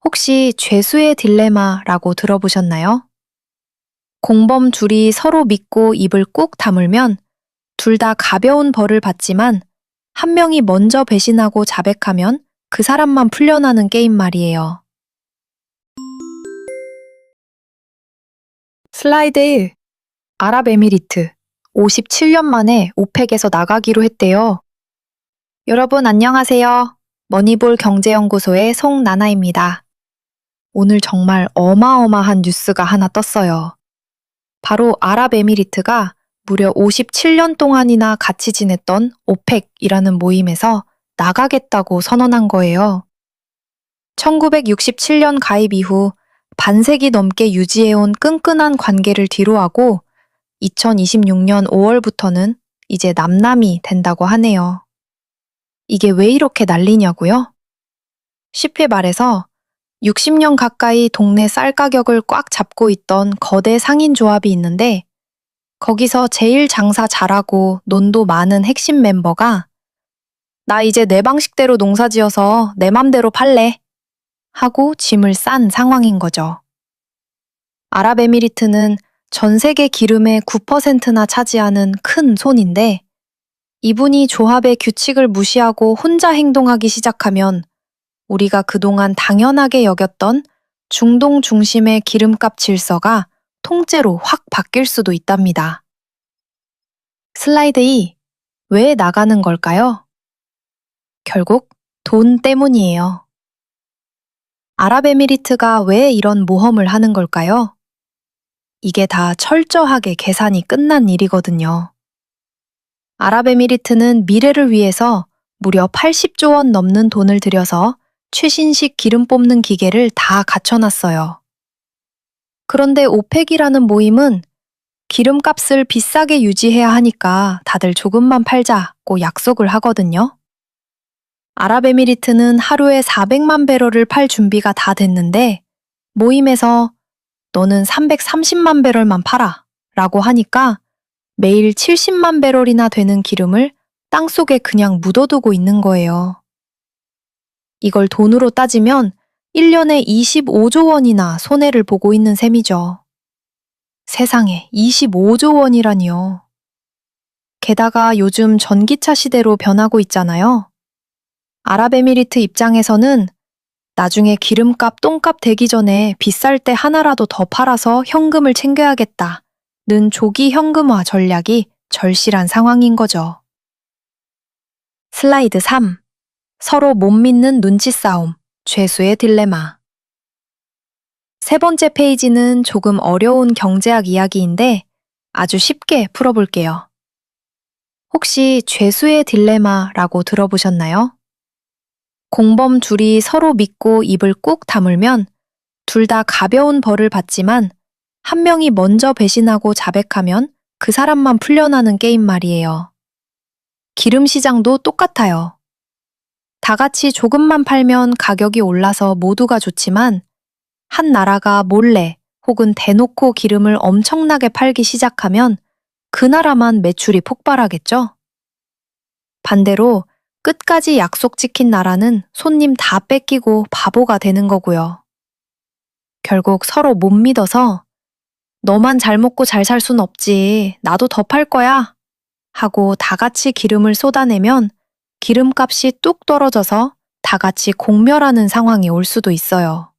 혹시 죄수의 딜레마라고 들어보셨나요? 공범 둘이 서로 믿고 입을 꾹 다물면 둘 다 가벼운 벌을 받지만 한 명이 먼저 배신하고 자백하면 그 사람만 풀려나는 게임 말이에요. 슬라이드 1. 아랍에미리트 57년 만에 오펙에서 나가기로 했대요. 여러분 안녕하세요. 머니볼 경제연구소의 송나나입니다. 오늘 정말 어마어마한 뉴스가 하나 떴어요. 바로 아랍에미리트가 무려 57년 동안이나 같이 지냈던 오펙이라는 모임에서 나가겠다고 선언한 거예요. 1967년 가입 이후 반세기 넘게 유지해온 끈끈한 관계를 뒤로하고 2026년 5월부터는 이제 남남이 된다고 하네요. 이게 왜 이렇게 난리냐고요? 쉽게 말해서 60년 가까이 동네 쌀 가격을 꽉 잡고 있던 거대 상인 조합이 있는데 거기서 제일 장사 잘하고 논도 많은 핵심 멤버가 나 이제 내 방식대로 농사 지어서 내 맘대로 팔래 하고 짐을 싼 상황인 거죠. 아랍에미리트는 전 세계 기름의 9%나 차지하는 큰 손인데 이분이 조합의 규칙을 무시하고 혼자 행동하기 시작하면 우리가 그동안 당연하게 여겼던 중동 중심의 기름값 질서가 통째로 확 바뀔 수도 있답니다. 슬라이드 2. 왜 나가는 걸까요? 결국 돈 때문이에요. 아랍에미리트가 왜 이런 모험을 하는 걸까요? 이게 다 철저하게 계산이 끝난 일이거든요. 아랍에미리트는 미래를 위해서 무려 80조 원 넘는 돈을 들여서 최신식 기름 뽑는 기계를 다 갖춰놨어요. 그런데 오펙이라는 모임은 기름값을 비싸게 유지해야 하니까 다들 조금만 팔자고 약속을 하거든요. 아랍에미리트는 하루에 400만 배럴을 팔 준비가 다 됐는데 모임에서 너는 330만 배럴만 팔아 라고 하니까 매일 70만 배럴이나 되는 기름을 땅속에 그냥 묻어두고 있는 거예요. 이걸 돈으로 따지면 1년에 25조 원이나 손해를 보고 있는 셈이죠. 세상에 25조 원이라니요. 게다가 요즘 전기차 시대로 변하고 있잖아요. 아랍에미리트 입장에서는 나중에 기름값, 똥값 되기 전에 비쌀 때 하나라도 더 팔아서 현금을 챙겨야겠다는 조기 현금화 전략이 절실한 상황인 거죠. 슬라이드 3. 서로 못 믿는 눈치 싸움, 죄수의 딜레마. 세 번째 페이지는 조금 어려운 경제학 이야기인데 아주 쉽게 풀어볼게요. 혹시 죄수의 딜레마라고 들어보셨나요? 공범 둘이 서로 믿고 입을 꾹 다물면 둘 다 가벼운 벌을 받지만 한 명이 먼저 배신하고 자백하면 그 사람만 풀려나는 게임 말이에요. 기름 시장도 똑같아요. 다 같이 조금만 팔면 가격이 올라서 모두가 좋지만 한 나라가 몰래 혹은 대놓고 기름을 엄청나게 팔기 시작하면 그 나라만 매출이 폭발하겠죠? 반대로 끝까지 약속 지킨 나라는 손님 다 뺏기고 바보가 되는 거고요. 결국 서로 못 믿어서 너만 잘 먹고 잘 살 순 없지, 나도 더 팔 거야 하고 다 같이 기름을 쏟아내면 기름값이 뚝 떨어져서 다 같이 공멸하는 상황이 올 수도 있어요.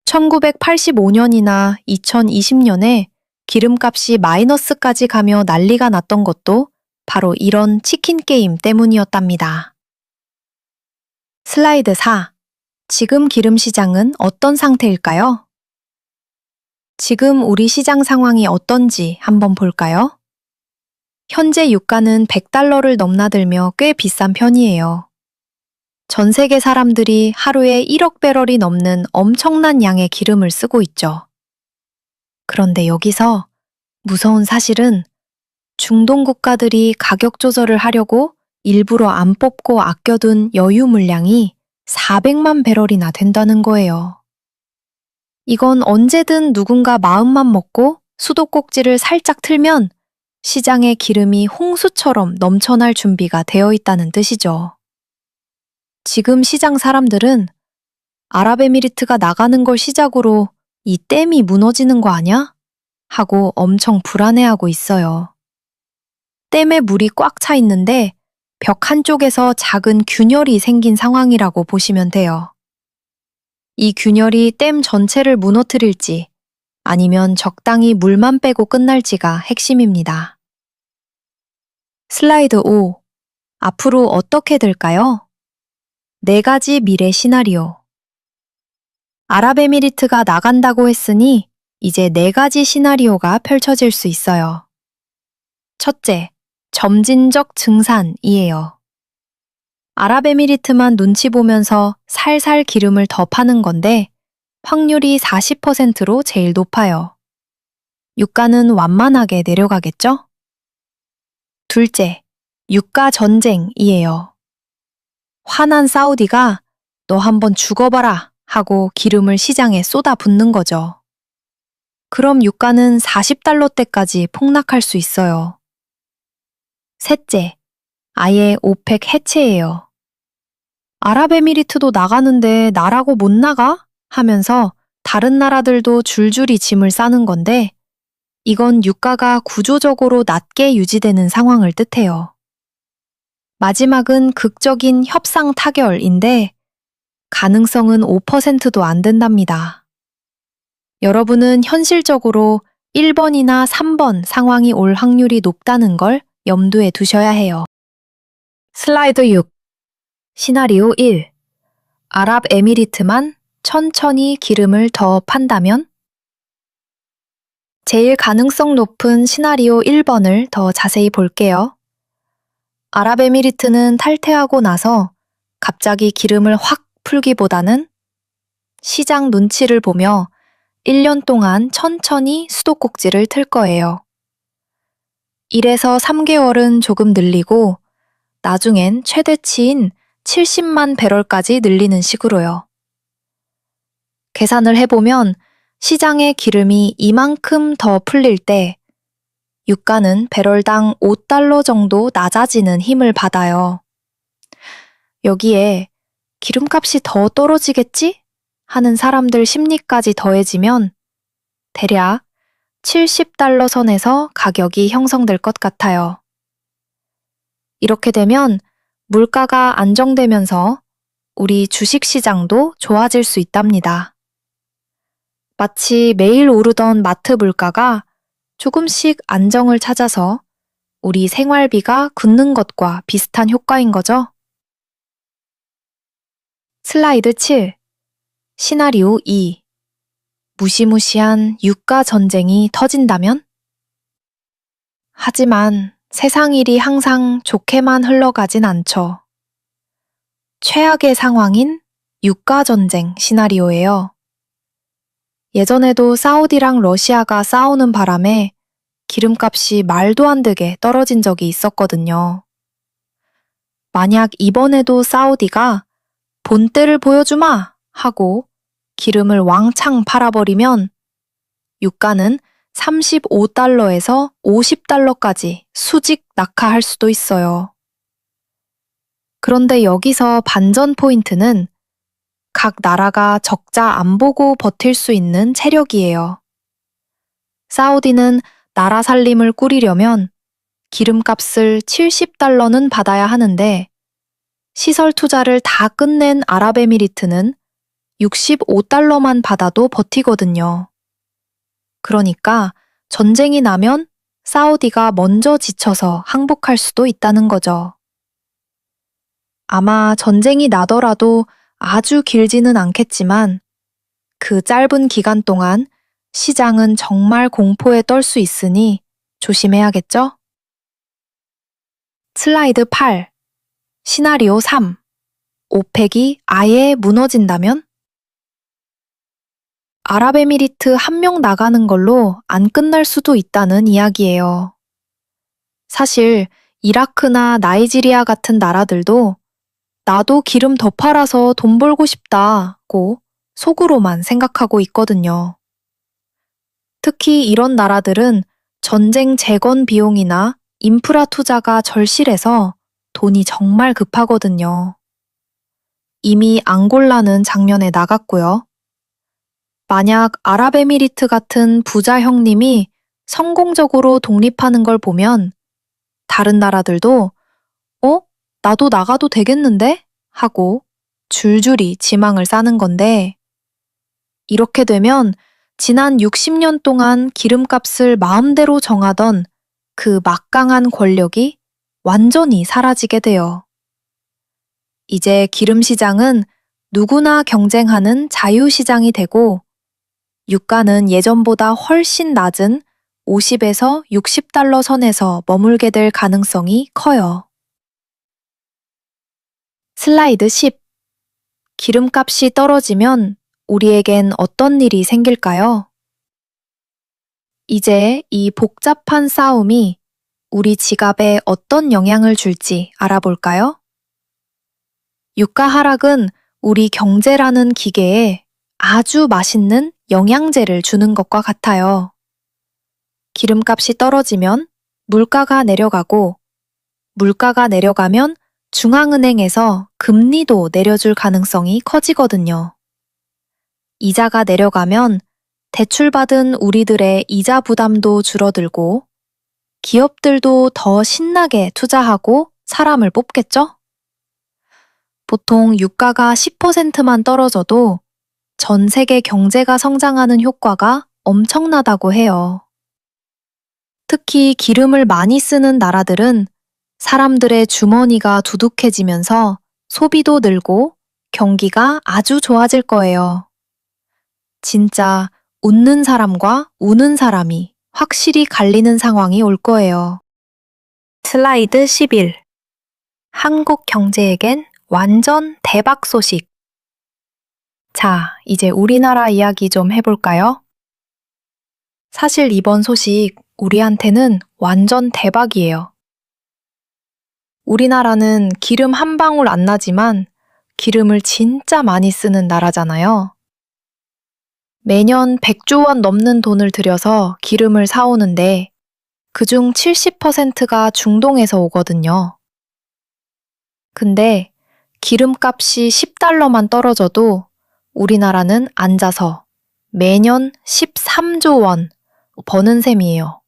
1985년이나 2020년에 기름값이 마이너스까지 가며 난리가 났던 것도 바로 이런 치킨 게임 때문이었답니다. 슬라이드 4. 지금 기름 시장은 어떤 상태일까요? 지금 우리 시장 상황이 어떤지 한번 볼까요? 현재 유가는 $100를 넘나들며 꽤 비싼 편이에요. 전 세계 사람들이 하루에 1억 배럴이 넘는 엄청난 양의 기름을 쓰고 있죠. 그런데 여기서 무서운 사실은 중동 국가들이 가격 조절을 하려고 일부러 안 뽑고 아껴둔 여유 물량이 400만 배럴이나 된다는 거예요. 이건 언제든 누군가 마음만 먹고 수도꼭지를 살짝 틀면 시장에 기름이 홍수처럼 넘쳐날 준비가 되어 있다는 뜻이죠. 지금 시장 사람들은 아랍에미리트가 나가는 걸 시작으로 이 댐이 무너지는 거 아냐? 하고 엄청 불안해하고 있어요. 댐에 물이 꽉 차 있는데 벽 한쪽에서 작은 균열이 생긴 상황이라고 보시면 돼요. 이 균열이 댐 전체를 무너뜨릴지 아니면 적당히 물만 빼고 끝날지가 핵심입니다. 슬라이드 5. 앞으로 어떻게 될까요? 4가지 미래 시나리오. 아랍에미리트가 나간다고 했으니 이제 4가지 시나리오가 펼쳐질 수 있어요. 첫째, 점진적 증산이에요. 아랍에미리트만 눈치 보면서 살살 기름을 더 파는 건데 확률이 40%로 제일 높아요. 유가는 완만하게 내려가겠죠? 둘째, 유가 전쟁이에요. 화난 사우디가 너 한번 죽어봐라 하고 기름을 시장에 쏟아붓는 거죠. 그럼 유가는 40달러대까지 폭락할 수 있어요. 셋째, 아예 오펙 해체예요. 아랍에미리트도 나가는데 나라고 못 나가? 하면서 다른 나라들도 줄줄이 짐을 싸는 건데 이건 유가가 구조적으로 낮게 유지되는 상황을 뜻해요. 마지막은 극적인 협상 타결인데 가능성은 5%도 안 된답니다. 여러분은 현실적으로 1번이나 3번 상황이 올 확률이 높다는 걸 염두에 두셔야 해요. 슬라이드 6. 시나리오 1. 아랍에미리트만 천천히 기름을 더 판다면? 제일 가능성 높은 시나리오 1번을 더 자세히 볼게요. 아랍에미리트는 탈퇴하고 나서 갑자기 기름을 확 풀기보다는 시장 눈치를 보며 1년 동안 천천히 수도꼭지를 틀 거예요. 1에서 3개월은 조금 늘리고 나중엔 최대치인 70만 배럴까지 늘리는 식으로요. 계산을 해보면 시장의 기름이 이만큼 더 풀릴 때 유가는 배럴당 5달러 정도 낮아지는 힘을 받아요. 여기에 기름값이 더 떨어지겠지? 하는 사람들 심리까지 더해지면 대략 70달러 선에서 가격이 형성될 것 같아요. 이렇게 되면 물가가 안정되면서 우리 주식시장도 좋아질 수 있답니다. 마치 매일 오르던 마트 물가가 조금씩 안정을 찾아서 우리 생활비가 굳는 것과 비슷한 효과인 거죠. 슬라이드 7. 시나리오 2. 무시무시한 유가 전쟁이 터진다면? 하지만 세상 일이 항상 좋게만 흘러가진 않죠. 최악의 상황인 유가 전쟁 시나리오예요. 예전에도 사우디랑 러시아가 싸우는 바람에 기름값이 말도 안 되게 떨어진 적이 있었거든요. 만약 이번에도 사우디가 본때를 보여주마 하고 기름을 왕창 팔아버리면 유가는 35달러에서 50달러까지 수직 낙하할 수도 있어요. 그런데 여기서 반전 포인트는 각 나라가 적자 안 보고 버틸 수 있는 체력이에요. 사우디는 나라 살림을 꾸리려면 기름값을 70달러는 받아야 하는데 시설 투자를 다 끝낸 아랍에미리트는 65달러만 받아도 버티거든요. 그러니까 전쟁이 나면 사우디가 먼저 지쳐서 항복할 수도 있다는 거죠. 아마 전쟁이 나더라도 아주 길지는 않겠지만 그 짧은 기간 동안 시장은 정말 공포에 떨 수 있으니 조심해야겠죠? 슬라이드 8. 시나리오 3. 오펙이 아예 무너진다면? 아랍에미리트 한 명 나가는 걸로 안 끝날 수도 있다는 이야기예요. 사실 이라크나 나이지리아 같은 나라들도 나도 기름 더 팔아서 돈 벌고 싶다고 속으로만 생각하고 있거든요. 특히 이런 나라들은 전쟁 재건 비용이나 인프라 투자가 절실해서 돈이 정말 급하거든요. 이미 앙골라는 작년에 나갔고요. 만약 아랍에미리트 같은 부자 형님이 성공적으로 독립하는 걸 보면 다른 나라들도 나도 나가도 되겠는데? 하고 줄줄이 지망을 싸는 건데 이렇게 되면 지난 60년 동안 기름값을 마음대로 정하던 그 막강한 권력이 완전히 사라지게 돼요. 이제 기름 시장은 누구나 경쟁하는 자유시장이 되고 유가는 예전보다 훨씬 낮은 50에서 60달러 선에서 머물게 될 가능성이 커요. 슬라이드 10. 기름값이 떨어지면 우리에겐 어떤 일이 생길까요? 이제 이 복잡한 싸움이 우리 지갑에 어떤 영향을 줄지 알아볼까요? 유가 하락은 우리 경제라는 기계에 아주 맛있는 영양제를 주는 것과 같아요. 기름값이 떨어지면 물가가 내려가고, 물가가 내려가면 중앙은행에서 금리도 내려줄 가능성이 커지거든요. 이자가 내려가면 대출받은 우리들의 이자 부담도 줄어들고, 기업들도 더 신나게 투자하고 사람을 뽑겠죠? 보통 유가가 10%만 떨어져도 전 세계 경제가 성장하는 효과가 엄청나다고 해요. 특히 기름을 많이 쓰는 나라들은 사람들의 주머니가 두둑해지면서 소비도 늘고 경기가 아주 좋아질 거예요. 진짜 웃는 사람과 우는 사람이 확실히 갈리는 상황이 올 거예요. 슬라이드 11. 한국 경제에겐 완전 대박 소식. 자, 이제 우리나라 이야기 좀 해볼까요? 사실 이번 소식 우리한테는 완전 대박이에요. 우리나라는 기름 한 방울 안 나지만 기름을 진짜 많이 쓰는 나라잖아요. 매년 100조 원 넘는 돈을 들여서 기름을 사오는데 그중 70%가 중동에서 오거든요. 근데 기름값이 10달러만 떨어져도 우리나라는 앉아서 매년 13조 원 버는 셈이에요.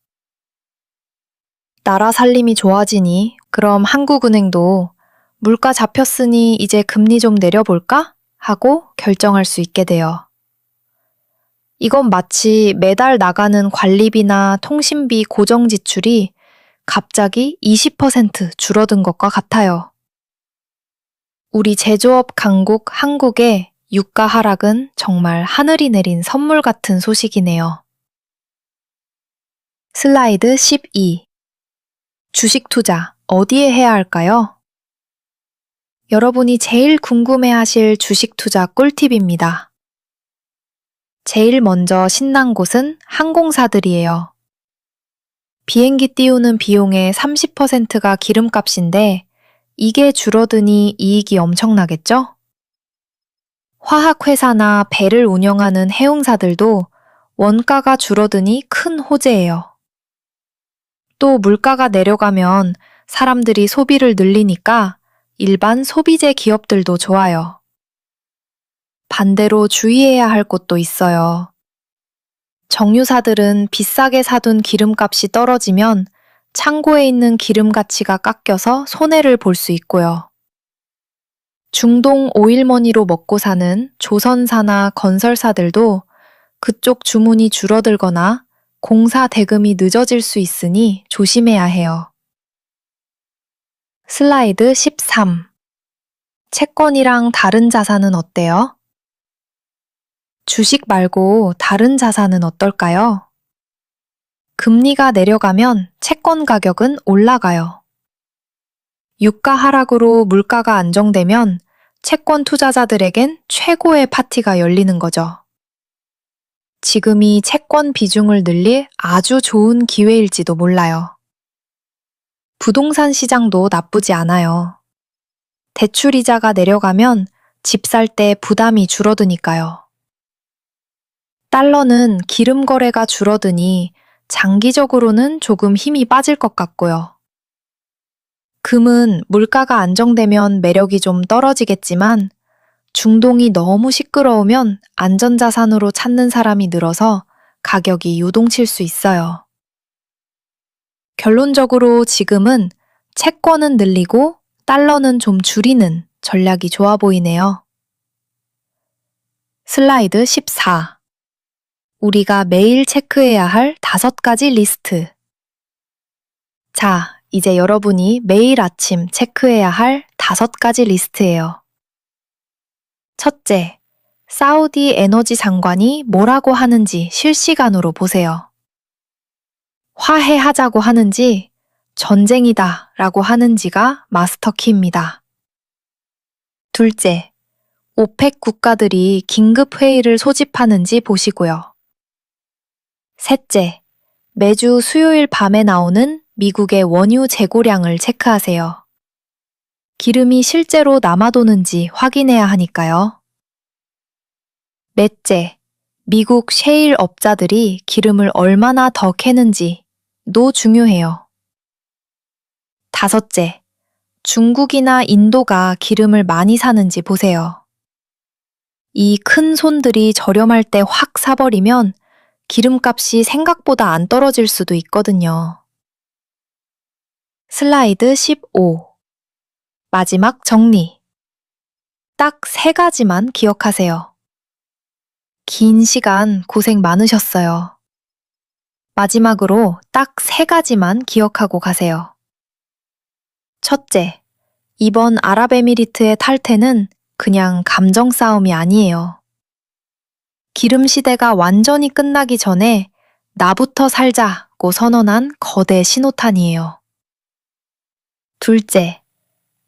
나라 살림이 좋아지니 그럼 한국은행도 물가 잡혔으니 이제 금리 좀 내려볼까? 하고 결정할 수 있게 돼요. 이건 마치 매달 나가는 관리비나 통신비 고정 지출이 갑자기 20% 줄어든 것과 같아요. 우리 제조업 강국 한국의 유가 하락은 정말 하늘이 내린 선물 같은 소식이네요. 슬라이드 12. 주식 투자 어디에 해야 할까요? 여러분이 제일 궁금해하실 주식 투자 꿀팁입니다. 제일 먼저 신난 곳은 항공사들이에요. 비행기 띄우는 비용의 30%가 기름값인데 이게 줄어드니 이익이 엄청나겠죠? 화학회사나 배를 운영하는 해운사들도 원가가 줄어드니 큰 호재예요. 또 물가가 내려가면 사람들이 소비를 늘리니까 일반 소비재 기업들도 좋아요. 반대로 주의해야 할 곳도 있어요. 정유사들은 비싸게 사둔 기름값이 떨어지면 창고에 있는 기름 가치가 깎여서 손해를 볼 수 있고요. 중동 오일머니로 먹고 사는 조선사나 건설사들도 그쪽 주문이 줄어들거나 공사 대금이 늦어질 수 있으니 조심해야 해요. 슬라이드 13. 채권이랑 다른 자산은 어때요? 주식 말고 다른 자산은 어떨까요? 금리가 내려가면 채권 가격은 올라가요. 유가 하락으로 물가가 안정되면 채권 투자자들에겐 최고의 파티가 열리는 거죠. 지금이 채권 비중을 늘릴 아주 좋은 기회일지도 몰라요. 부동산 시장도 나쁘지 않아요. 대출 이자가 내려가면 집 살 때 부담이 줄어드니까요. 달러는 기름 거래가 줄어드니 장기적으로는 조금 힘이 빠질 것 같고요. 금은 물가가 안정되면 매력이 좀 떨어지겠지만 중동이 너무 시끄러우면 안전자산으로 찾는 사람이 늘어서 가격이 요동칠 수 있어요. 결론적으로 지금은 채권은 늘리고 달러는 좀 줄이는 전략이 좋아 보이네요. 슬라이드 14. 우리가 매일 체크해야 할 5가지 리스트. 자, 이제 여러분이 매일 아침 체크해야 할 5가지 리스트예요. 첫째, 사우디 에너지 장관이 뭐라고 하는지 실시간으로 보세요. 화해하자고 하는지, 전쟁이다 라고 하는지가 마스터키입니다. 둘째, 오펙 국가들이 긴급 회의를 소집하는지 보시고요. 셋째, 매주 수요일 밤에 나오는 미국의 원유 재고량을 체크하세요. 기름이 실제로 남아도는지 확인해야 하니까요. 넷째, 미국 셰일 업자들이 기름을 얼마나 더 캐는지도 중요해요. 다섯째, 중국이나 인도가 기름을 많이 사는지 보세요. 이 큰 손들이 저렴할 때 확 사버리면 기름값이 생각보다 안 떨어질 수도 있거든요. 슬라이드 15. 마지막 정리. 딱 3가지만 기억하세요. 긴 시간 고생 많으셨어요. 마지막으로 딱 3가지만 기억하고 가세요. 첫째, 이번 아랍에미리트의 탈퇴는 그냥 감정 싸움이 아니에요. 기름 시대가 완전히 끝나기 전에 나부터 살자고 선언한 거대 신호탄이에요. 둘째,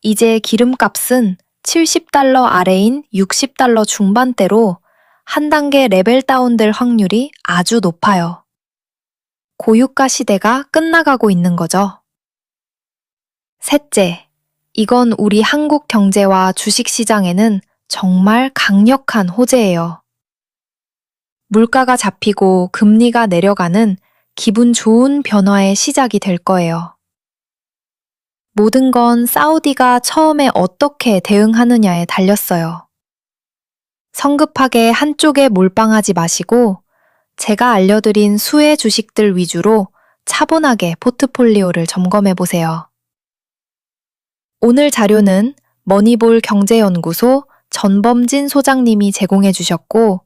이제 기름값은 $70 아래인 $60 중반대로 한 단계 레벨 다운될 확률이 아주 높아요. 고유가 시대가 끝나가고 있는 거죠. 셋째, 이건 우리 한국 경제와 주식시장에는 정말 강력한 호재예요. 물가가 잡히고 금리가 내려가는 기분 좋은 변화의 시작이 될 거예요. 모든 건 사우디가 처음에 어떻게 대응하느냐에 달렸어요. 성급하게 한쪽에 몰빵하지 마시고 제가 알려드린 수혜 주식들 위주로 차분하게 포트폴리오를 점검해 보세요. 오늘 자료는 머니볼 경제연구소 전범진 소장님이 제공해 주셨고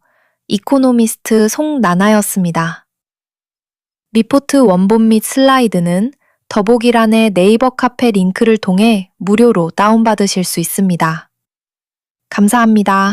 이코노미스트 송나나였습니다. 리포트 원본 및 슬라이드는 더보기란의 네이버 카페 링크를 통해 무료로 다운받으실 수 있습니다. 감사합니다.